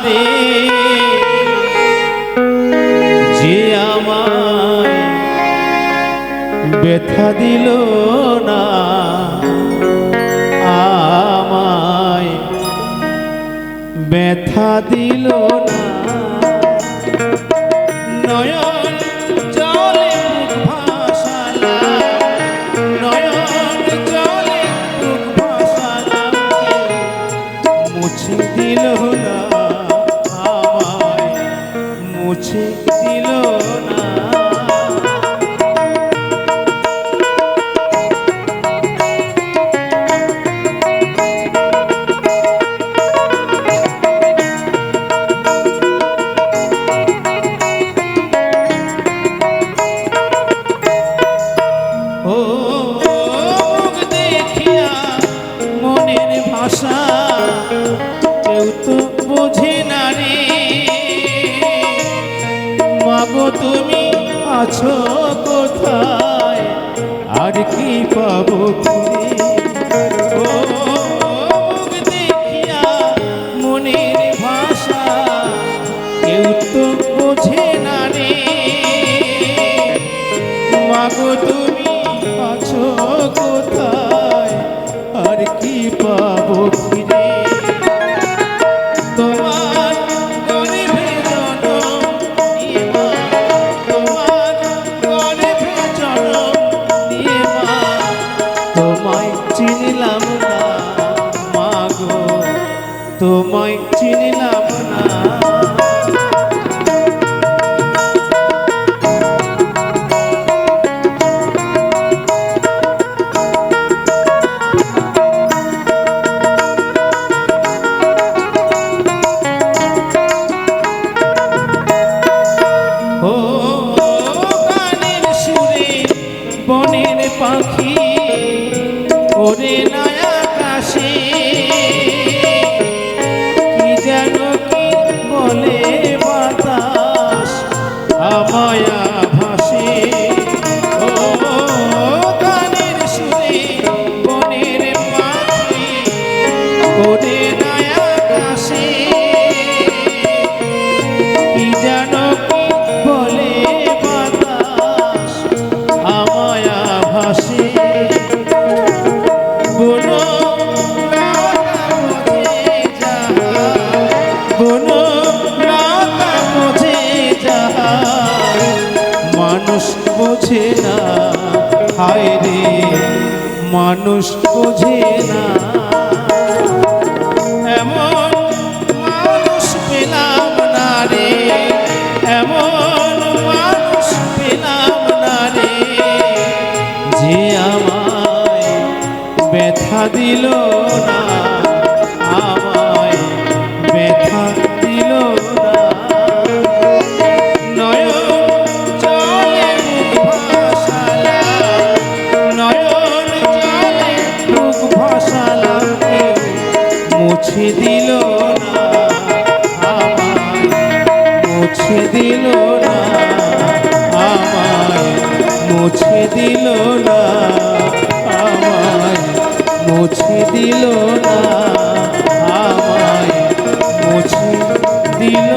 রে, যে আমায় ব্যথা দিল না, আমায় ব্যথা দিল না। নয়ন জলে বুক ভাসালাম, নয়ন জলে বুক ভাসালাম, মুছে দিল না, আমায় মুছে দিল না। কেউ তো বোঝে না রে, মাগো তুমি আছো কোথায়, আর কি পাবো ফিরে। ও মুখ দেখিয়া মনের ভাষা কেউ তো বোঝে না রে, মাগো তুমি আছো কোথায়, আর কি পাবো ফিরে। তোমার গরিবে জনম নিয়ে মা, তোমার গরিবে জনম নিয়ে মা, তোমায় চিনলাম না, মাগো তোমায় চিনলাম না। বনের পাখি ওরে নয়া আকাশে, কি যেন কি বলে বাতাস আমায় ভাসে। ও গানের সুরে বনের পাখি ওরে নয়া আকাশে, কি যেন কি বলে বাতাস আমায় ভাসে। বনো বনো বোঝে যাহা মানুষ বোঝে না, হায় রে মানুষ বোঝে না। এমন মানুষ পেলাম না রে, এমন মানুষ পেলাম না রে, যে আমায় ব্যথা দিল না, আমায় ব্যথা দিল না। নয়ন জলে বুক ভাসালাম, নয়ন জলে বুক ভাসালাম, মুছে দিল না, আমায় মুছে দিল না, আমায় মুছে দিল না, আমায় মুছে দিল না, আমায় মুছে দিল